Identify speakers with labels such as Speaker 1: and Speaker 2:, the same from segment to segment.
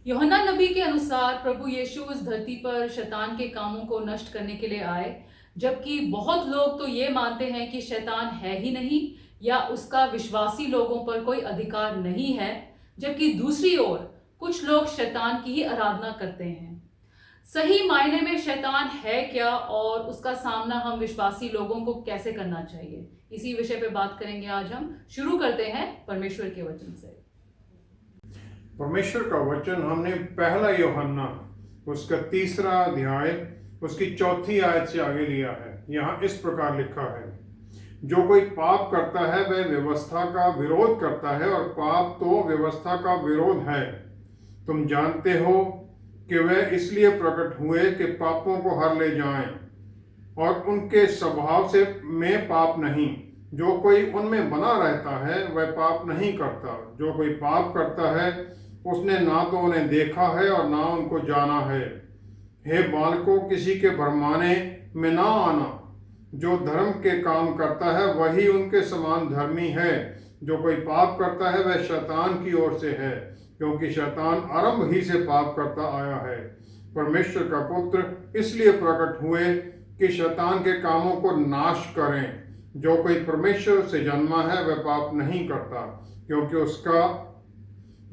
Speaker 1: यूहन्ना नबी के अनुसार प्रभु यीशु इस धरती पर शैतान के कामों को नष्ट करने के लिए आए, जबकि बहुत लोग तो ये मानते हैं कि शैतान है ही नहीं या उसका विश्वासी लोगों पर कोई अधिकार नहीं है, जबकि दूसरी ओर कुछ लोग शैतान की ही आराधना करते हैं। सही मायने में शैतान है क्या और उसका सामना हम विश्वासी लोगों को कैसे करना चाहिए, इसी विषय पे बात करेंगे आज हम। शुरू करते हैं परमेश्वर के वचन से।
Speaker 2: परमेश्वर का वचन हमने पहला यूहन्ना उसका 3 अध्याय उसकी 4 आयत से आगे लिया है। यहाँ इस प्रकार लिखा है, जो कोई पाप करता है वह व्यवस्था का विरोध करता है और पाप तो व्यवस्था का विरोध है। तुम जानते हो कि वह इसलिए प्रकट हुए कि पापों को हर ले जाएं, और उनके स्वभाव से में पाप नहीं। जो कोई उनमें बना रहता है वह पाप नहीं करता। जो कोई पाप करता है उसने ना तो उन्हें देखा है और ना उनको जाना है। हे बालकों, किसी के भरमाने में ना आना। जो धर्म के काम करता है वही उनके समान धर्मी है। जो कोई पाप करता है वह शैतान की ओर से है, क्योंकि शैतान आरंभ ही से पाप करता आया है। परमेश्वर का पुत्र इसलिए प्रकट हुए कि शैतान के कामों को नाश करें। जो कोई परमेश्वर से जन्मा है वह पाप नहीं करता, क्योंकि उसका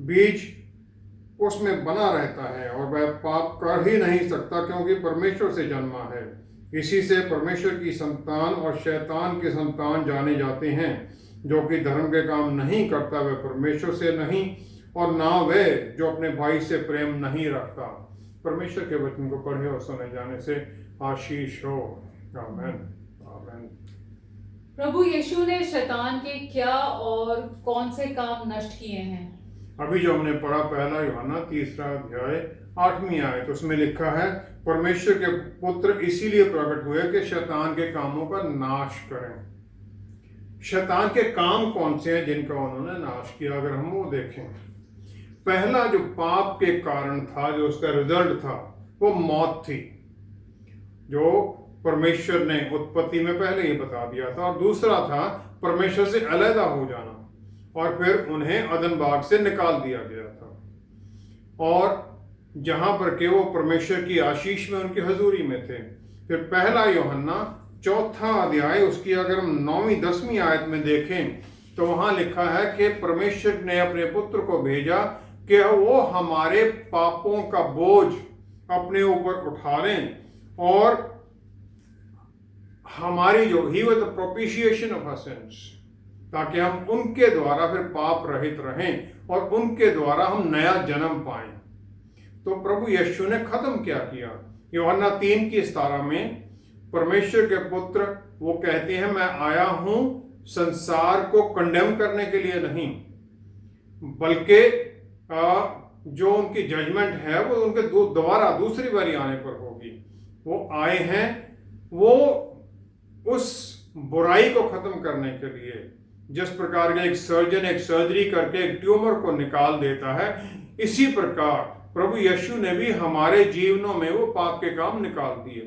Speaker 2: बीज उसमें बना रहता है, और वह पाप कर ही नहीं सकता क्योंकि परमेश्वर से जन्मा है। इसी से परमेश्वर की संतान और शैतान के संतान जाने जाते हैं। जो कि धर्म के काम नहीं करता वह परमेश्वर से नहीं, और ना वह जो अपने भाई से प्रेम नहीं रखता। परमेश्वर के वचन को पढ़े और सुने जाने से आशीष हो। आमीन आमीन।
Speaker 1: प्रभु यीशु ने शैतान के क्या और कौन से काम नष्ट किए हैं?
Speaker 2: अभी जो हमने पढ़ा पहला यूहन्ना 3 अध्याय 8वीं आयत, उसमें लिखा है, परमेश्वर के पुत्र इसीलिए प्रकट हुए कि शैतान के कामों का नाश करें। शैतान के काम कौन से हैं जिनका उन्होंने नाश किया? अगर हम वो देखें, पहला जो पाप के कारण था, जो उसका रिजल्ट था, वो मौत थी, जो परमेश्वर ने उत्पत्ति में पहले ही बता दिया था। और दूसरा था परमेश्वर से अलहदा हो जाना, और फिर उन्हें अदन बाग से निकाल दिया गया था, और जहां पर के वो परमेश्वर की आशीष में उनकी हजूरी में थे। फिर पहला यूहन्ना 4 अध्याय उसकी अगर हम 9वीं 10वीं आयत में देखें तो वहां लिखा है कि परमेश्वर ने अपने पुत्र को भेजा कि वो हमारे पापों का बोझ अपने ऊपर उठा लें, और हमारी जो he was the propitiation of our sins, ताकि हम उनके द्वारा फिर पाप रहित रहें और उनके द्वारा हम नया जन्म पाएं। तो प्रभु यीशु ने खत्म क्या किया? यूहन्ना 3:17 में परमेश्वर के पुत्र वो कहते हैं, मैं आया हूं संसार को कंडेम करने के लिए नहीं, बल्कि जो उनकी जजमेंट है वो उनके दोबारा दूसरी बारी आने पर होगी। वो आए हैं वो उस बुराई को खत्म करने के लिए। जिस प्रकार के एक सर्जन एक सर्जरी करके एक ट्यूमर को निकाल देता है, इसी प्रकार प्रभु यीशु ने भी हमारे जीवनों में वो पाप के काम निकाल दिए।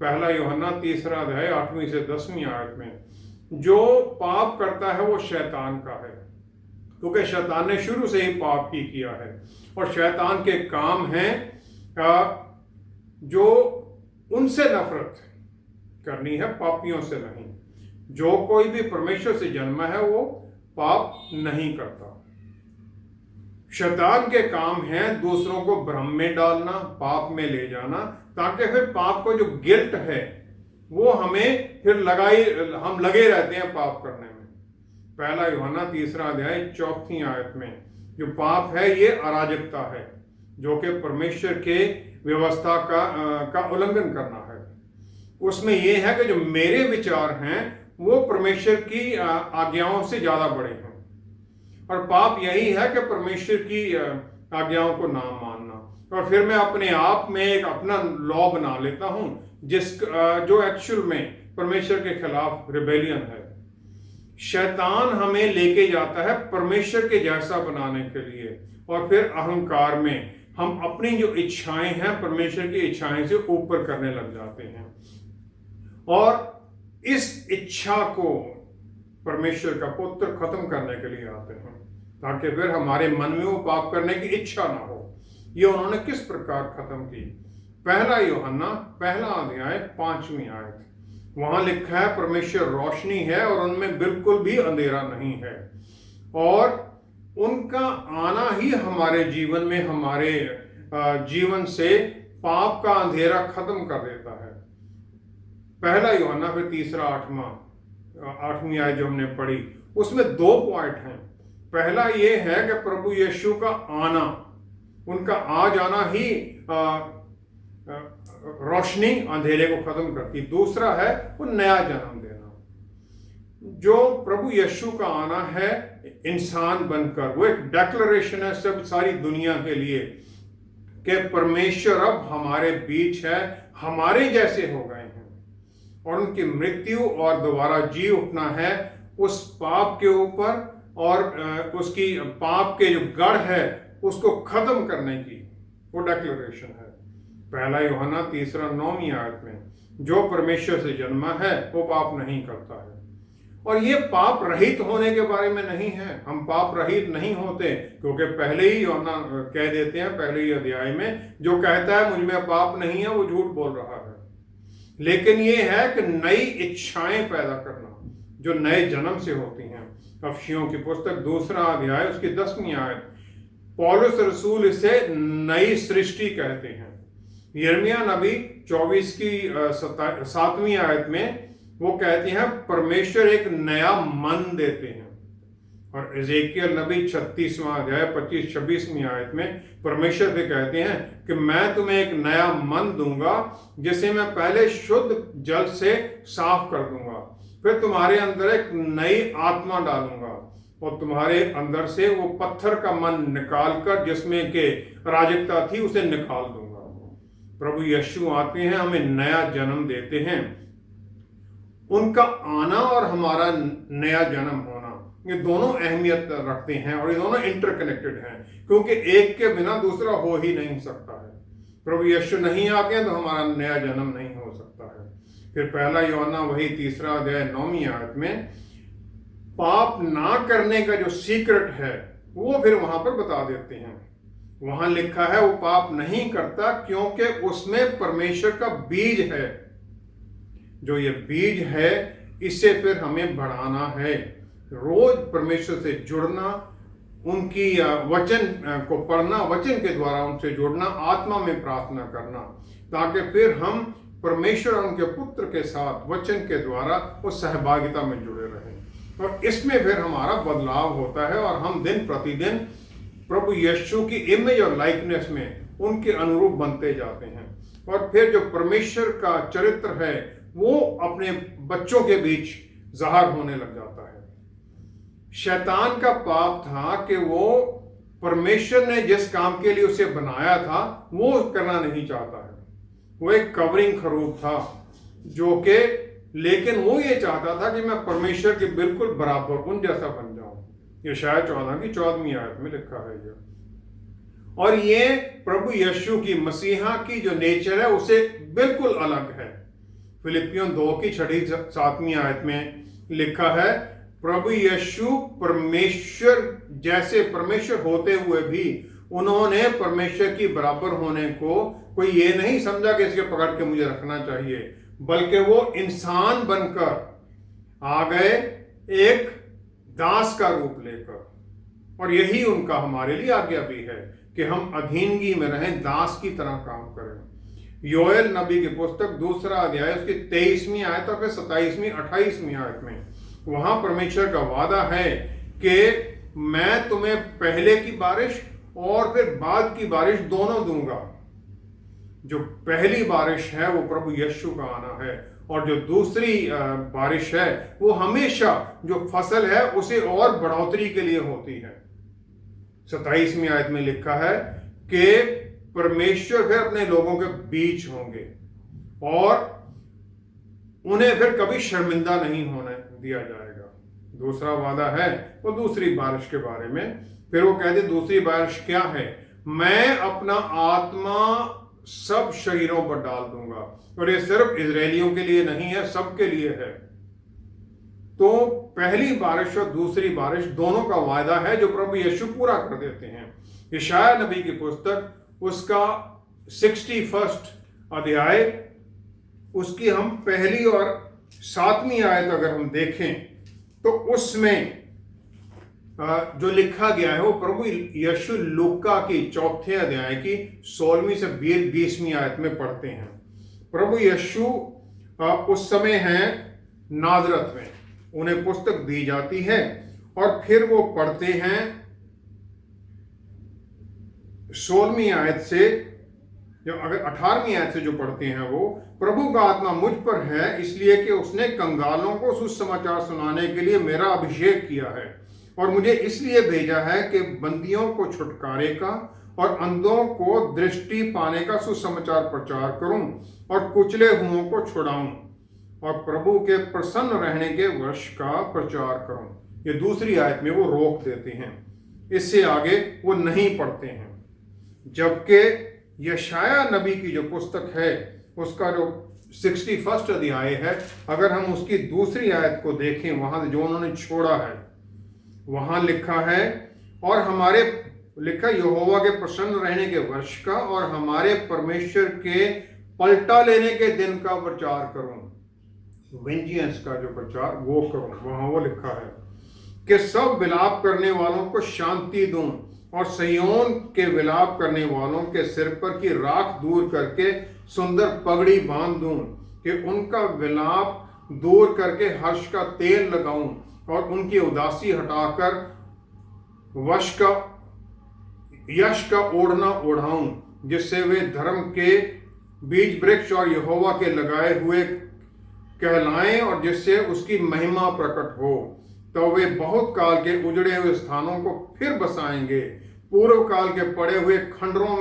Speaker 2: पहला यूहन्ना 3 अध्याय 8वीं से 10वीं आयत में, जो पाप करता है वो शैतान का है, क्योंकि शैतान ने शुरू से ही पाप ही किया है, और शैतान के काम हैं जो उनसे नफरत करनी है, पापियों से नहीं। जो कोई भी परमेश्वर से जन्मा है वो पाप नहीं करता। शैतान के काम हैं दूसरों को भ्रम में डालना, पाप में ले जाना, ताकि फिर पाप को जो गिल्ट है वो हमें फिर हम लगे रहते हैं पाप करने में। पहला यूहन्ना 3 अध्याय 4वीं आयत में, जो पाप है ये अराजकता है, जो कि परमेश्वर के व्यवस्था का उल्लंघन करना है। उसमें यह है कि जो मेरे विचार हैं वो परमेश्वर की आज्ञाओं से ज्यादा बड़े हैं, और पाप यही है कि परमेश्वर की आज्ञाओं को ना मानना, और फिर मैं अपने आप में एक अपना लॉ बना लेता हूं जो एक्चुअल में परमेश्वर के खिलाफ रिबेलियन है। शैतान हमें लेके जाता है परमेश्वर के जैसा बनाने के लिए, और फिर अहंकार में हम अपनी जो इच्छाएं हैं परमेश्वर की इच्छाएं से ऊपर करने लग जाते हैं, और इस इच्छा को परमेश्वर का पुत्र खत्म करने के लिए आते हैं, ताकि फिर हमारे मन में वो पाप करने की इच्छा ना हो। ये उन्होंने किस प्रकार खत्म की। पहला यूहन्ना पहला अध्याय 5वीं आयत, वहां लिखा है परमेश्वर रोशनी है और उनमें बिल्कुल भी अंधेरा नहीं है, और उनका आना ही हमारे जीवन में, हमारे जीवन से पाप का अंधेरा खत्म कर देता है। पहला यूहन्ना फिर तीसरा 8वीं आयत जो हमने पढ़ी, उसमें 2 पॉइंट हैं। पहला ये है कि प्रभु यीशु का आना, उनका आ जाना ही रोशनी अंधेरे को खत्म करती। दूसरा है वो नया जन्म देना। जो प्रभु यीशु का आना है इंसान बनकर, वो एक डेक्लरेशन है सब सारी दुनिया के लिए कि परमेश्वर अब हमारे बीच है, हमारे जैसे हो गए हैं, और उनकी मृत्यु और दोबारा जी उठना है उस पाप के ऊपर, और उसकी पाप के जो गढ़ है उसको खत्म करने की वो डेक्लरेशन है। पहला यूहन्ना 9वीं आयत में, जो परमेश्वर से जन्मा है वो पाप नहीं करता है। और ये पाप रहित होने के बारे में नहीं है, हम पाप रहित नहीं होते, क्योंकि पहले ही यूहन्ना कह देते हैं पहले ही अध्याय में, जो कहता है मुझ में पाप नहीं है वो झूठ बोल रहा है। लेकिन ये है कि नई इच्छाएं पैदा करना जो नए जन्म से होती हैं। अफसियों की पुस्तक 2 अध्याय उसकी 10वीं आयत, पौलुस रसूल इसे नई सृष्टि कहते हैं। यिर्मयाह नबी 24 की 7वीं आयत में वो कहते हैं परमेश्वर एक नया मन देते हैं। और एजेकियल नबी 36वां अध्याय 25-26वीं आयत में परमेश्वर से कहते हैं कि मैं तुम्हें एक नया मन दूंगा जिसे मैं पहले शुद्ध जल से साफ कर दूंगा, फिर तुम्हारे अंदर एक नई आत्मा डालूंगा और तुम्हारे अंदर से वो पत्थर का मन निकाल कर जिसमें के अराजकता थी उसे निकाल दूंगा। प्रभु यीशु आते हैं, हमें नया जन्म देते हैं। उनका आना और हमारा नया जन्म होना, ये दोनों अहमियत रखते हैं और ये दोनों इंटरकनेक्टेड हैं, क्योंकि एक के बिना दूसरा हो ही नहीं सकता है। प्रभु यीशु नहीं आते हैं तो हमारा नया जन्म नहीं हो सकता है। फिर पहला यूहन्ना वही 3 अध्याय 9वीं आयत में पाप ना करने का जो सीक्रेट है वो फिर वहां पर बता देते हैं। वहां लिखा है वो पाप नहीं करता क्योंकि उसमें परमेश्वर का बीज है। जो ये बीज है इससे फिर हमें बढ़ाना है, रोज परमेश्वर से जुड़ना, उनकी वचन को पढ़ना, वचन के द्वारा उनसे जुड़ना, आत्मा में प्रार्थना करना, ताकि फिर हम परमेश्वर और उनके पुत्र के साथ वचन के द्वारा वो सहभागिता में जुड़े रहें। और इसमें फिर हमारा बदलाव होता है और हम दिन प्रतिदिन प्रभु यीशु की इमेज और लाइकनेस में उनके अनुरूप बनते जाते हैं। और फिर जो परमेश्वर का चरित्र है वो अपने बच्चों के बीच जाहिर होने लग जाता है। शैतान का पाप था कि वो परमेश्वर ने जिस काम के लिए उसे बनाया था वो करना नहीं चाहता है। वो एक कवरिंग खरूफ था जो कि, लेकिन वो ये चाहता था कि मैं परमेश्वर के बिल्कुल बराबर उन जैसा बन जाऊं। यशायाह 14 की 14वीं आयत में लिखा है ये। और ये प्रभु यीशु की मसीहा की जो नेचर है उसे बिल्कुल अलग है। फिलिपियों 2 की 6-7वीं आयत में लिखा है प्रभु यीशु परमेश्वर जैसे परमेश्वर होते हुए भी उन्होंने परमेश्वर की बराबर होने को कोई ये नहीं समझा कि इसके पकड़ के मुझे रखना चाहिए, बल्कि वो इंसान बनकर आ गए एक दास का रूप लेकर। और यही उनका हमारे लिए आज्ञा भी है कि हम अधीनगी में रहें, दास की तरह काम करें। योएल नबी की पुस्तक 2 अध्याय उसकी 23वीं आयत और फिर 27वीं 28वीं आयत में वहां परमेश्वर का वादा है कि मैं तुम्हें पहले की बारिश और फिर बाद की बारिश दोनों दूंगा। जो पहली बारिश है वो प्रभु यीशु का आना है, और जो दूसरी बारिश है वो हमेशा जो फसल है उसे और बढ़ोतरी के लिए होती है। 27वीं आयत में लिखा है कि परमेश्वर फिर अपने लोगों के बीच होंगे और उन्हें फिर कभी शर्मिंदा नहीं होने दिया जाएगा। दूसरा वादा है वो दूसरी बारिश के बारे में। फिर वो कहते दूसरी बारिश क्या है, मैं अपना आत्मा सब शरीरों पर डाल दूंगा। और ये सिर्फ इजरायलियों के लिए नहीं है, सबके लिए है। तो पहली बारिश और दूसरी बारिश दोनों का वायदा है जो प्रभु यीशु पूरा कर देते हैं। यशायाह नबी की पुस्तक उसका 61 अध्याय, उसकी हम पहली और 7वीं आयत अगर हम देखें तो उसमें जो लिखा गया है वो प्रभु यीशु लूका की 4थे अध्याय की 16वीं से 20वीं आयत में पढ़ते हैं। प्रभु यीशु उस समय हैं नाजरत में, उन्हें पुस्तक दी जाती है और फिर वो पढ़ते हैं 16वीं आयत से, जो अगर 18वीं आयत से जो पढ़ते हैं वो, प्रभु का आत्मा मुझ पर है इसलिए कि उसने कंगालों को सुसमाचार सुनाने के लिए मेरा अभिषेक किया है और मुझे इसलिए भेजा है कि बंदियों को छुटकारे का और अंधों को दृष्टि पाने का सुसमाचार प्रचार करूं और कुचले हुओं को छुड़ाऊं और प्रभु के प्रसन्न रहने के वर्ष का प्रचार करूं। ये दूसरी आयत में वो रोक देते हैं, इससे आगे वो नहीं पढ़ते हैं। जबकि यशाया नबी की जो पुस्तक है उसका जो 61 अध्याय है, अगर हम उसकी दूसरी आयत को देखें, वहां जो उन्होंने छोड़ा है वहां लिखा है, और हमारे लिखा यहोवा के प्रसन्न रहने के वर्ष का और हमारे परमेश्वर के पलटा लेने के दिन का प्रचार करूं, वेंजियंस का जो प्रचार वो करूं। वहां वो लिखा है कि सब विलाप करने वालों को शांति दूं और सिय्योन के विलाप करने वालों के सिर पर की राख दूर करके सुंदर पगड़ी बांध दूं, कि उनका विलाप दूर करके हर्ष का तेल लगाऊं और उनकी उदासी हटाकर यश का ओढ़ना ओढ़ाऊं, जिससे वे धर्म के बीज वृक्ष और यहोवा के लगाए हुए कहलाएं और जिससे उसकी महिमा प्रकट हो। तो वे बहुत काल के उजड़े हुए स्थानों को फिर बसाएंगे, पूर्व काल के पड़े हुए खंडरों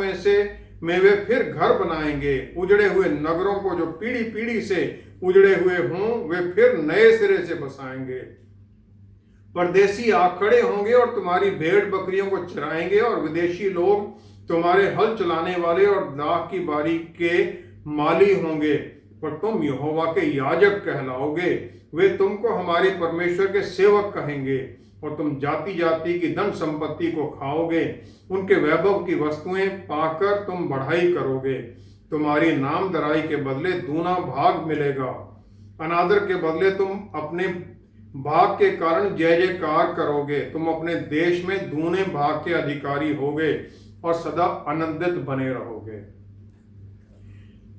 Speaker 2: में वे फिर घर बनाएंगे। उजड़े हुए नगरों को जो पीढ़ी पीढ़ी से उजड़े हुए हों वे फिर नए सिरे से बसाएंगे। परदेसी आ खड़े होंगे और तुम्हारी भेड़ बकरियों को चराएंगे और विदेशी लोग तुम्हारे हल चलाने वाले और दाख की बारी के माली होंगे, पर तुम यहोवा के याजक कहलाओगे। वे तुमको हमारे परमेश्वर के सेवक कहेंगे और तुम जाति जाति की धन संपत्ति को खाओगे। उनके वैभव की वस्तुएं पाकर तुम बढ़ाई करोगे। तुम्हारी नामधराई के बदले दूना भाग मिलेगा। अनादर के बदले तुम अपने भाग के कारण जय जयकार करोगे। तुम अपने देश में दूने भाग के अधिकारी होगे और सदा आनंदित बने रहोगे।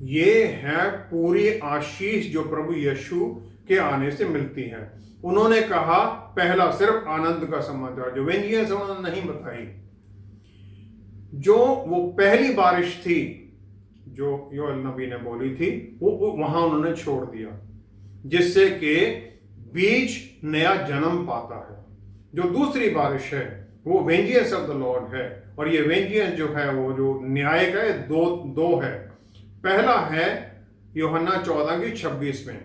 Speaker 2: ये है पूरी आशीष जो प्रभु यीशु के आने से मिलती है। उन्होंने कहा पहला सिर्फ आनंद का समाचार, जो वेंजियंस उन्होंने नहीं बताई। जो वो पहली बारिश थी जो योएल नबी ने बोली थी वो वहां उन्होंने छोड़ दिया, जिससे कि बीज नया जन्म पाता है। जो दूसरी बारिश है वो वेंजियंस ऑफ द लॉर्ड है, और ये वेंजियंस जो है वो जो न्याय का है दो है। पहला है यूहन्ना 14:26 में,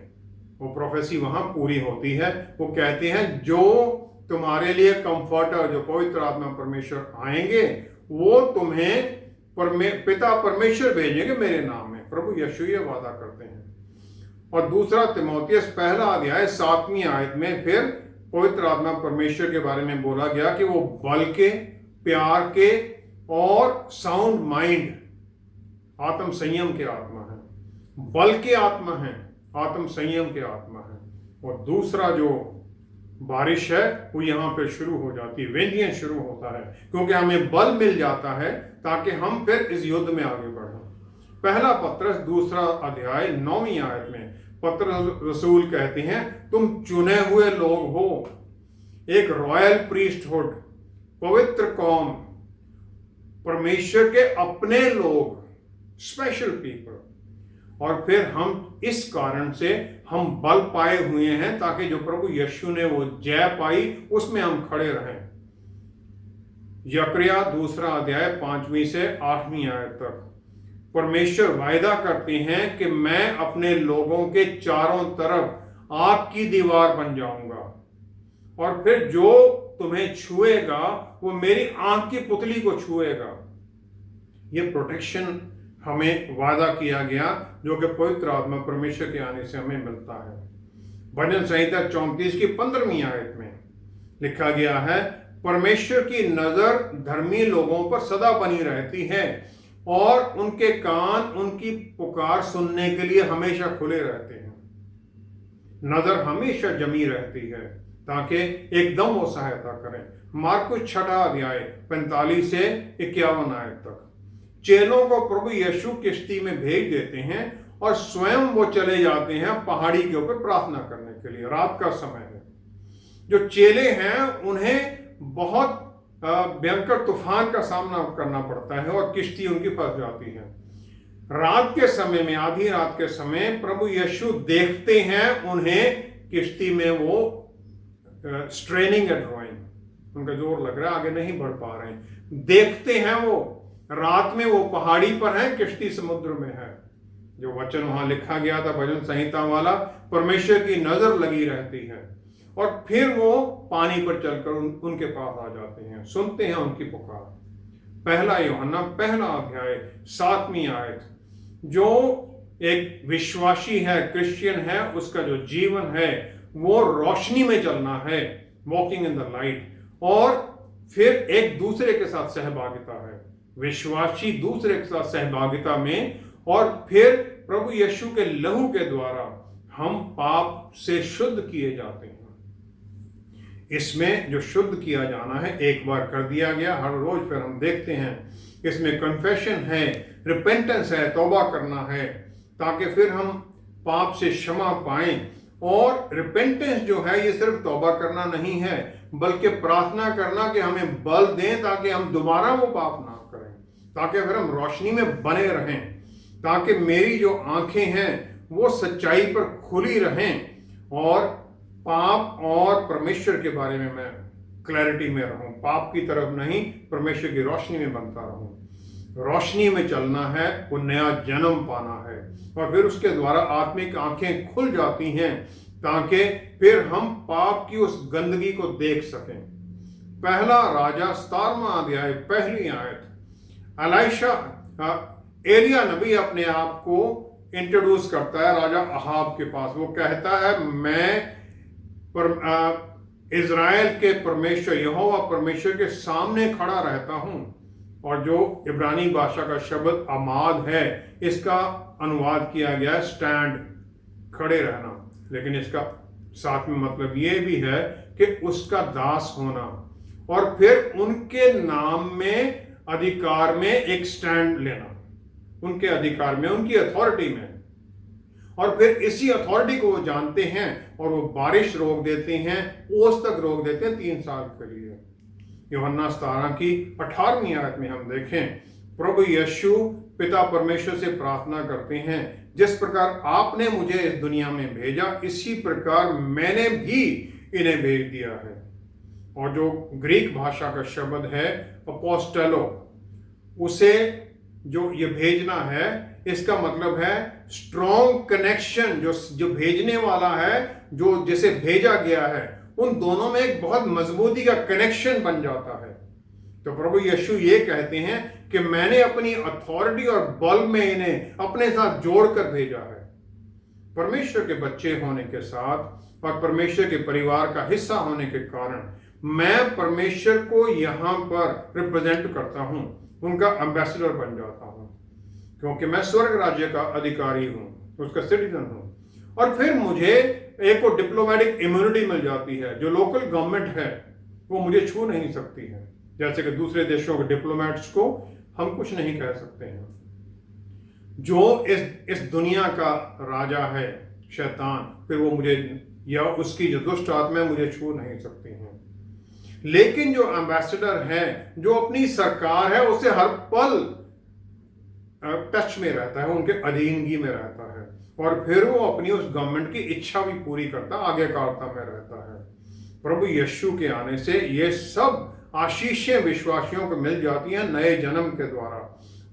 Speaker 2: वो प्रोफेसी वहां पूरी होती है। वो कहते हैं जो तुम्हारे लिए कंफर्टर, जो पवित्र आत्मा परमेश्वर आएंगे, वो तुम्हें पिता परमेश्वर भेजेंगे मेरे नाम में। प्रभु यीशु ये वादा करते हैं। और दूसरा तिमोथियस पहला अध्याय 7वीं आयत में फिर पवित्र आत्मा परमेश्वर के बारे में बोला गया कि वो बल के, प्यार के और साउंड माइंड, आत्म संयम के आत्मा है। बल के आत्मा है, आत्म संयम के आत्मा है। और दूसरा जो बारिश है वो यहां पे शुरू हो जाती है, वेंजियंस शुरू होता है, क्योंकि हमें बल मिल जाता है ताकि हम फिर इस युद्ध में आगे बढ़ें। पहला पत्रस 2 अध्याय 9वीं आयत में पत्रस रसूल कहते हैं तुम चुने हुए लोग हो, एक रॉयल प्रीस्टहुड, पवित्र कौम, परमेश्वर के अपने लोग, स्पेशल पीपल। और फिर हम इस कारण से हम बल पाए हुए हैं ताकि जो प्रभु यीशु ने वो जय पाई उसमें हम खड़े रहें। यकरिया 2 अध्याय 5वीं से 8वीं आयत तक परमेश्वर वायदा करते हैं कि मैं अपने लोगों के चारों तरफ आग की दीवार बन जाऊंगा, और फिर जो तुम्हें छुएगा वो मेरी आंख की पुतली को छुएगा। ये प्रोटेक्शन हमें वादा किया गया जो कि पवित्र आत्मा परमेश्वर के आने से हमें मिलता है। भजन संहिता 34 की 15वीं आयत में लिखा गया है परमेश्वर की नजर धर्मी लोगों पर सदा बनी रहती है, और उनके कान उनकी पुकार सुनने के लिए हमेशा खुले रहते हैं। नजर हमेशा जमी रहती है ताकि एकदम वो सहायता करें। मार्कुस 6 अध्याय 45 से 51 आयत तक। चेलों को प्रभु यीशु किश्ती में भेज देते हैं और स्वयं वो चले जाते हैं पहाड़ी के ऊपर प्रार्थना करने के लिए। रात का समय है। जो चेले हैं उन्हें बहुत भयंकर तूफान का सामना करना पड़ता है और किश्ती उनकी फंस जाती है। रात के समय में, आधी रात के समय प्रभु यीशु देखते हैं उन्हें किश्ती में, वो स्ट्रेनिंग एंड ड्रॉइंग, उनका जोर लग रहा है, आगे नहीं बढ़ पा रहे हैं। देखते हैं वो रात में, वो पहाड़ी पर हैं, किश्ती समुद्र में है। जो वचन वहां लिखा गया था भजन संहिता वाला, परमेश्वर की नजर लगी रहती है और फिर वो पानी पर चलकर उनके पास आ जाते हैं, सुनते हैं उनकी पुकार। 1 यूहन्ना 1 अध्याय 7वीं आयत। जो एक विश्वासी है, क्रिश्चियन है, उसका जो जीवन है वो रोशनी में चलना है, वॉकिंग इन द लाइट, और फिर एक दूसरे के साथ सहभागिता है, विश्वासी दूसरे के साथ सहभागिता में, और फिर प्रभु यीशु के लहू के द्वारा हम पाप से शुद्ध किए जाते हैं। इसमें जो शुद्ध किया जाना है एक बार कर दिया गया, हर रोज फिर हम देखते हैं इसमें कन्फेशन है, रिपेंटेंस है, तौबा करना है, ताकि फिर हम पाप से क्षमा पाएं। और रिपेंटेंस जो है ये सिर्फ तौबा करना नहीं है, बल्कि प्रार्थना करना कि हमें बल दें ताकि हम दोबारा वो पाप ना करें, ताकि फिर हम रोशनी में बने रहें, ताकि मेरी जो आंखें हैं वो सच्चाई पर खुली रहें और पाप और परमेश्वर के बारे में मैं क्लैरिटी में रहूं, पाप की तरफ नहीं, परमेश्वर की रोशनी में बनता रहूं। रोशनी में चलना है, वो नया जन्म पाना है, और फिर उसके द्वारा आत्मिक आंखें खुल जाती हैं ताकि फिर हम पाप की उस गंदगी को देख सकें। 1 राजा 17वां अध्याय 1 आयत। एलिया नबी अपने आप को इंट्रोड्यूस करता है राजा अहाब के पास। वो कहता है मैं इज़राइल के परमेश्वर यहोवा परमेश्वर के सामने खड़ा रहता हूं। और जो इब्रानी भाषा का शब्द अमाद है, इसका अनुवाद किया गया स्टैंड, खड़े रहना, लेकिन इसका साथ में मतलब ये भी है कि उसका दास होना, और फिर उनके नाम में, अधिकार में एक स्टैंड लेना, उनके अधिकार में, उनकी अथॉरिटी में। और फिर इसी अथॉरिटी को वो जानते हैं और वो बारिश रोक देते हैं, ओस तक रोक देते हैं 3 साल के लिए। यूहन्ना 17 की 18वीं आयत में हम देखें, प्रभु यीशु पिता परमेश्वर से प्रार्थना करते हैं, जिस प्रकार आपने मुझे इस दुनिया में भेजा, इसी प्रकार मैंने भी इन्हें भेज दिया है। और जो ग्रीक भाषा का शब्द है अपोस्टेलो, उसे जो ये भेजना है, इसका मतलब है स्ट्रॉन्ग कनेक्शन। जो भेजने वाला है, जो जिसे भेजा गया है, उन दोनों में एक बहुत मजबूती का कनेक्शन बन जाता है। तो प्रभु यीशु ये कहते हैं कि मैंने अपनी अथॉरिटी और बल में इन्हें अपने साथ जोड़कर भेजा है। परमेश्वर के बच्चे होने के साथ और परमेश्वर के परिवार का हिस्सा होने के कारण मैं परमेश्वर को यहाँ पर रिप्रेजेंट करता हूँ, उनका एम्बेसडर बन जाता हूँ, क्योंकि मैं स्वर्ग राज्य का अधिकारी हूँ, उसका सिटीजन हूँ। और फिर मुझे एक को डिप्लोमेटिक इम्यूनिटी मिल जाती है। जो लोकल गवर्नमेंट है वो मुझे छू नहीं सकती है, जैसे कि दूसरे देशों के डिप्लोमेट्स को हम कुछ नहीं कह सकते हैं। जो इस दुनिया का राजा है शैतान, फिर वो मुझे या उसकी जो दुष्ट आत्मा मुझे छू नहीं सकती हैं। लेकिन जो एम्बेसडर है, जो अपनी सरकार है, उसे हर पल टच में रहता है, उनके अधीनगी में रहता है, और फिर वो अपनी उस गवर्नमेंट की इच्छा भी पूरी करता, आज्ञाकारिता में रहता है। प्रभु यीशु के आने से ये सब आशीषें विश्वासियों को मिल जाती हैं नए जन्म के द्वारा,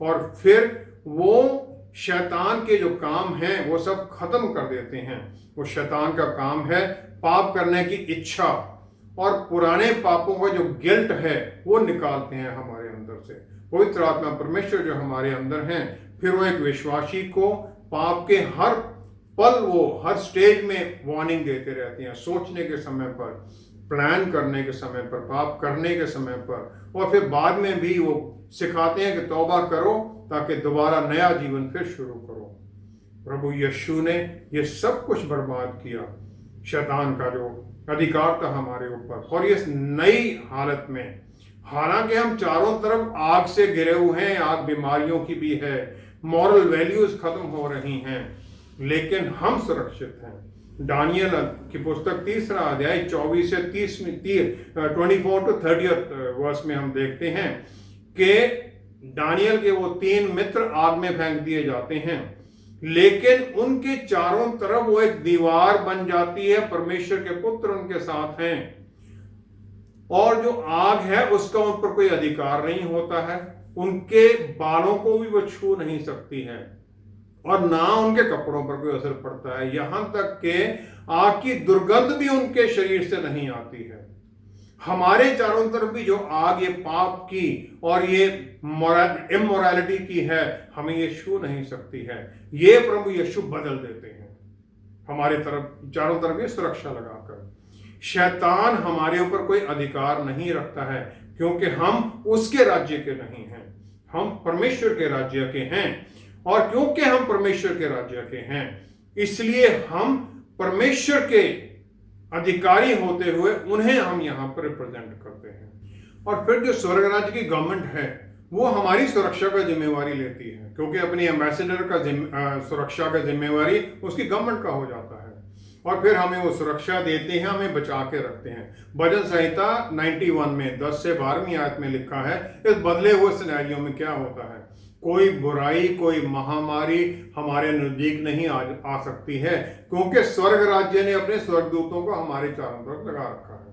Speaker 2: और फिर वो शैतान के जो काम हैं वो सब खत्म कर देते हैं। वो शैतान का काम है पाप करने की इच्छा, और पुराने पापों का जो गिल्ट है वो निकालते हैं हमारे अंदर से। पवित्र आत्मा परमेश्वर जो हमारे अंदर हैं, फिर वो एक विश्वासी को पाप के हर पल, वो हर स्टेज में वार्निंग देते रहते हैं, सोचने के समय पर, प्लान करने के समय पर, पाप करने के समय पर, और फिर बाद में भी वो सिखाते हैं कि तौबा करो ताकि दोबारा नया जीवन फिर शुरू करो। प्रभु यीशु ने ये सब कुछ बर्बाद किया, शैतान का जो अधिकार था हमारे ऊपर, और इस नई हालत में, हालांकि हम चारों तरफ आग से घिरे हुए हैं, आग बीमारियों की भी है, मॉरल वैल्यूज खत्म हो रही हैं, लेकिन हम सुरक्षित हैं। दानियल की पुस्तक 3 अध्याय 24 से 24 to 30 वर्ष में हम देखते हैं कि दानियल के वो 3 मित्र आग में फेंक दिए जाते हैं, लेकिन उनके चारों तरफ वो एक दीवार बन जाती है, परमेश्वर के पुत्र उनके साथ हैं, और जो आग है उसका उन पर कोई अधिकार नहीं होता है, उनके बालों को भी वो छू नहीं सकती है, और ना उनके कपड़ों पर कोई असर पड़ता है, यहां तक कि आग की दुर्गंध भी उनके शरीर से नहीं आती है। हमारे चारों तरफ भी जो आग ये पाप की और ये इमोरलिटी की है, हमें ये छू नहीं सकती है। ये प्रभु यीशु बदल देते हैं हमारे तरफ, चारों तरफ ये सुरक्षा लगाकर। शैतान हमारे ऊपर कोई अधिकार नहीं रखता है, क्योंकि हम उसके राज्य के नहीं हैं, हम परमेश्वर के राज्य के हैं, और क्योंकि हम परमेश्वर के राज्य के हैं, इसलिए हम परमेश्वर के अधिकारी होते हुए उन्हें हम यहां पर रिप्रेजेंट करते हैं। और फिर जो स्वर्ग राज्य की गवर्नमेंट है वो हमारी सुरक्षा का जिम्मेवारी लेती है, क्योंकि अपनी एम्बेसडर का सुरक्षा का जिम्मेवारी उसकी गवर्नमेंट का हो जाता है, और फिर हमें वो सुरक्षा देते हैं, हमें बचा के रखते हैं। भजन संहिता 91 में 10 से 12वीं आयत में लिखा है, इस बदले हुए सिनेरियो में क्या होता है, कोई बुराई, कोई महामारी हमारे नजदीक नहीं आ सकती है, क्योंकि स्वर्ग राज्य ने अपने स्वर्गदूतों को हमारे चारों तरफ लगा रखा है।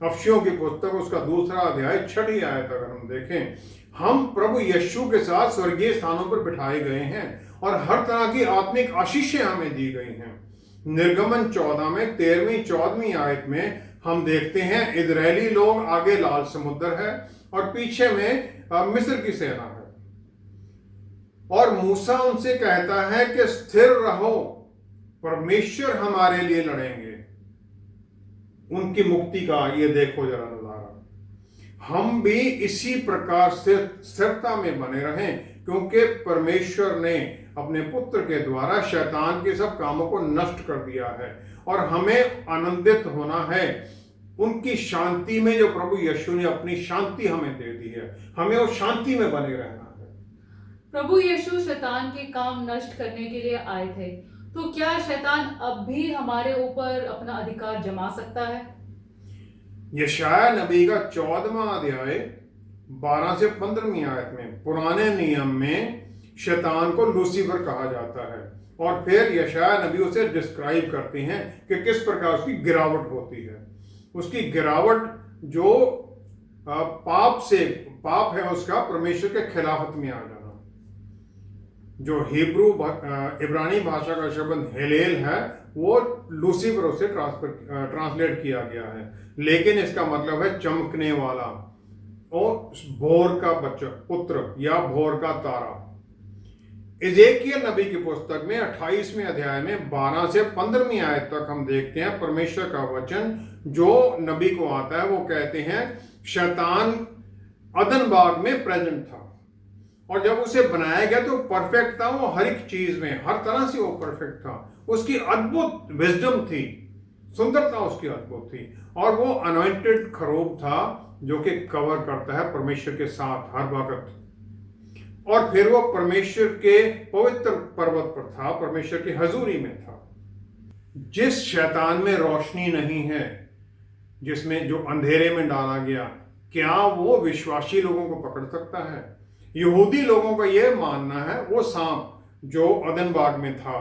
Speaker 2: अफसियों की पुस्तक उसका 2 अध्याय 6 आयत अगर हम देखें, हम प्रभु यीशु के साथ स्वर्गीय स्थानों पर बिठाए गए हैं, और हर तरह की आत्मिक आशीषें हमें दी गई हैं। निर्गमन 14 में 13वीं 14वीं आयत में हम देखते हैं, इजरायली लोग आगे लाल समुद्र है और पीछे में मिस्र की सेना है, और मूसा उनसे कहता है कि स्थिर रहो, परमेश्वर हमारे लिए लड़ेंगे। उनकी मुक्ति का ये देखो जरा नजारा। हम भी इसी प्रकार से स्थिरता में बने रहें, क्योंकि परमेश्वर ने अपने पुत्र के द्वारा शैतान के सब कामों को नष्ट कर दिया है, और हमें आनंदित होना है उनकी शांति में, जो प्रभु यीशु ने अपनी शांति हमें दे दी है। हमें उस शांति में बने रहना है।
Speaker 1: प्रभु यीशु शैतान के काम नष्ट करने के लिए आए थे, तो क्या शैतान अब भी हमारे ऊपर अपना अधिकार जमा सकता है?
Speaker 2: यशाया नबी का 14वां अध्याय 12 से 15वीं आयत में पुराने नियम में शैतान को लूसीफर कहा जाता है, और फिर यशाया नबी उसे डिस्क्राइब करते हैं कि किस प्रकार उसकी गिरावट होती है। उसकी गिरावट जो पाप है उसका परमेश्वर के खिलाफत में आ जाना। जो इब्रानी भाषा का शब्द हेलेल है वो लूसीफर से ट्रांसलेट किया गया है, लेकिन इसका मतलब है चमकने वाला और भोर का बच्चा, पुत्र या भोर का तारा। इज़ेकियल नबी की पुस्तक में 28वें अध्याय में 12 से 15वीं आयत तक हम देखते हैं परमेश्वर का वचन जो नबी को आता है। वो कहते हैं शैतान अदन बाग में प्रेजेंट था, और जब उसे बनाया गया तो परफेक्ट था। वो हर एक चीज में, हर तरह से वो परफेक्ट था। उसकी अद्भुत विजडम थी, सुंदरता उसकी अद्भुत थी, और वो अनॉइंटेड खरोब था जो कि कवर करता है परमेश्वर के साथ हर वक्त। और फिर वो परमेश्वर के पवित्र पर्वत पर था, परमेश्वर की हजूरी में था। जिस शैतान में रोशनी नहीं है, जिसमें जो अंधेरे में डाला गया, क्या वो विश्वासी लोगों को पकड़ सकता है? यहूदी लोगों का यह मानना है वो सांप जो अदन बाग में था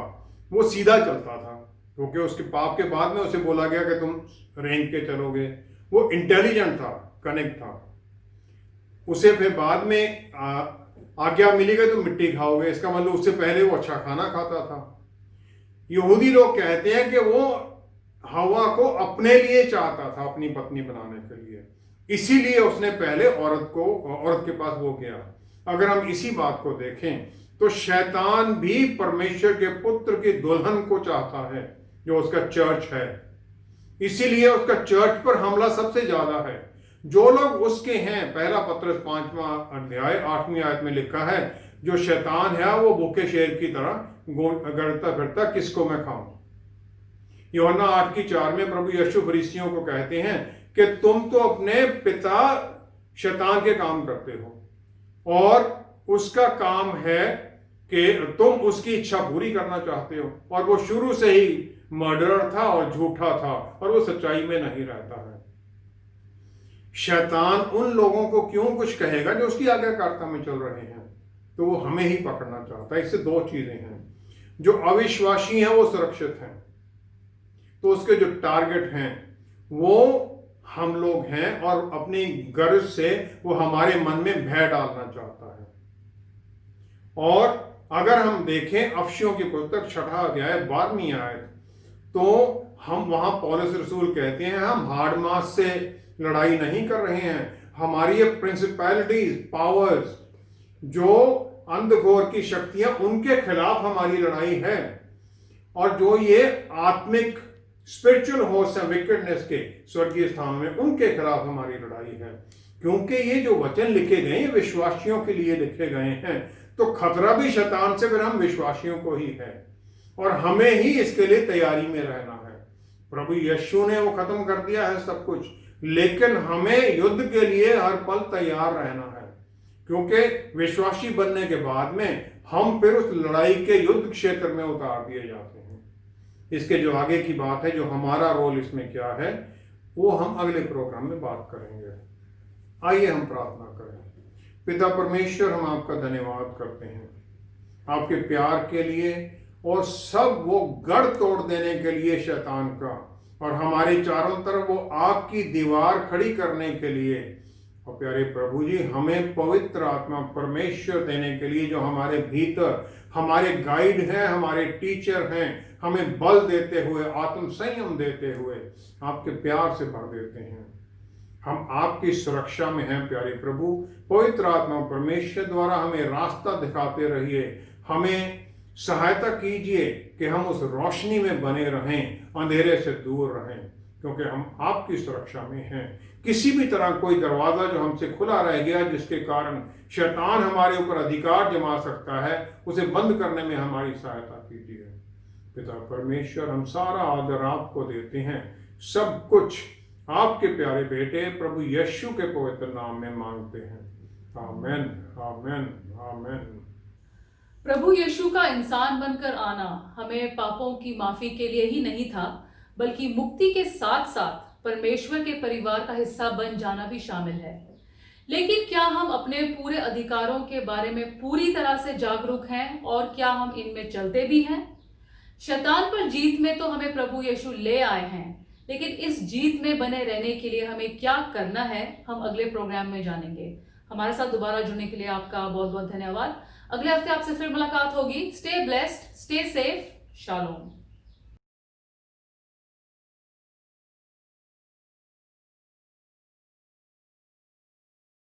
Speaker 2: वो सीधा चलता था, क्योंकि उसके पाप के बाद में उसे बोला गया कि तुम रेंग के चलोगे। वो इंटेलिजेंट था, कनेक्ट था। उसे फिर बाद में आज्ञा मिली गई तुम मिट्टी खाओगे, इसका मतलब उससे पहले वो अच्छा खाना खाता था। यहूदी लोग कहते हैं कि वो हवा को अपने लिए चाहता था, अपनी पत्नी बनाने के लिए, इसीलिए उसने पहले औरत के पास वो गया। अगर हम इसी बात को देखें तो शैतान भी परमेश्वर के पुत्र की दुल्हन को चाहता है, जो उसका चर्च है। इसीलिए उसका चर्च पर हमला सबसे ज्यादा है। जो लोग उसके हैं, पहला पत्रस 5वां अध्याय 8वीं आयत में लिखा है जो शैतान है वो भूखे शेर की तरह गड़ता फिरता, किसको मैं खाऊं। यूहन्ना 8:4 में प्रभु यीशु फरीसियों को कहते हैं कि तुम तो अपने पिता शैतान के काम करते हो और उसका काम है कि तुम उसकी इच्छा पूरी करना चाहते हो, और वो शुरू से ही मर्डरर था और झूठा था और वो सच्चाई में नहीं रहता है। शैतान उन लोगों को क्यों कुछ कहेगा जो उसकी आज्ञाकारिता में चल रहे हैं, तो वो हमें ही पकड़ना चाहता है। इससे दो चीजें हैं, जो अविश्वासी हैं वो सुरक्षित हैं, तो उसके जो टारगेट हैं वो हम लोग हैं, और अपनी गर्ज से वो हमारे मन में भय डालना चाहता है। और अगर हम देखें अफसियों की पुस्तक 6 अध्याय 12वीं आयत, तो हम वहां पौलुस रसूल कहते हैं हम हार्ड मास से लड़ाई नहीं कर रहे हैं, हमारी ये प्रिंसिपैलिटीज पावर्स, जो अंधघोर की शक्तियां, उनके खिलाफ हमारी लड़ाई है, और जो ये आत्मिक स्पिरिचुअल होस्ट है विकेडनेस के स्वर्गीय स्थानों में, उनके खिलाफ हमारी लड़ाई है। क्योंकि ये जो वचन लिखे गए ये विश्वासियों के लिए लिखे गए हैं, तो खतरा भी शैतान से फिर हम विश्वासियों को ही है, और हमें ही इसके लिए तैयारी में रहना है। प्रभु यीशु ने वो खत्म कर दिया है सब कुछ, लेकिन हमें युद्ध के लिए हर पल तैयार रहना है, क्योंकि विश्वासी बनने के बाद में हम फिर उस लड़ाई के युद्ध क्षेत्र में उतार दिए जाते हैं। इसके जो आगे की बात है, जो हमारा रोल इसमें क्या है, वो हम अगले प्रोग्राम में बात करेंगे। आइए हम प्रार्थना करें। पिता परमेश्वर, हम आपका धन्यवाद करते हैं आपके प्यार के लिए, और सब वो गढ़ तोड़ देने के लिए शैतान का, और हमारे चारों तरफ वो आग की दीवार खड़ी करने के लिए। और प्यारे प्रभु जी, हमें पवित्र आत्मा परमेश्वर देने के लिए, जो हमारे भीतर हमारे गाइड हैं, हमारे टीचर हैं, हमें बल देते हुए, आत्म संयम देते हुए आपके प्यार से भर देते हैं। हम आपकी सुरक्षा में हैं प्यारे प्रभु। पवित्र आत्मा परमेश्वर द्वारा हमें रास्ता दिखाते रहिए, हमें सहायता कीजिए कि हम उस रोशनी में बने रहें, अंधेरे से दूर रहें, क्योंकि हम आपकी सुरक्षा में हैं। किसी भी तरह कोई दरवाजा जो हमसे खुला रह गया, जिसके कारण शैतान हमारे ऊपर अधिकार जमा सकता है, उसे बंद करने में हमारी सहायता कीजिए। पिता परमेश्वर, हम सारा आदर आपको देते हैं, सब कुछ आपके प्यारे बेटे प्रभु यीशु के पवित्र नाम में मांगते हैं। आमेन, आमेन, आमेन।
Speaker 1: प्रभु यीशु का इंसान बनकर आना हमें पापों की माफी के लिए ही नहीं था, बल्कि मुक्ति के साथ साथ परमेश्वर के परिवार का हिस्सा बन जाना भी शामिल है। लेकिन क्या हम अपने पूरे अधिकारों के बारे में पूरी तरह से जागरूक हैं, और क्या हम इनमें चलते भी हैं? शैतान पर जीत में तो हमें प्रभु यीशु ले आए हैं, लेकिन इस जीत में बने रहने के लिए हमें क्या करना है, हम अगले प्रोग्राम में जानेंगे। हमारे साथ दोबारा जुड़ने के लिए आपका बहुत बहुत धन्यवाद। अगले हफ्ते आपसे फिर मुलाकात होगी। Stay blessed, stay safe, shalom.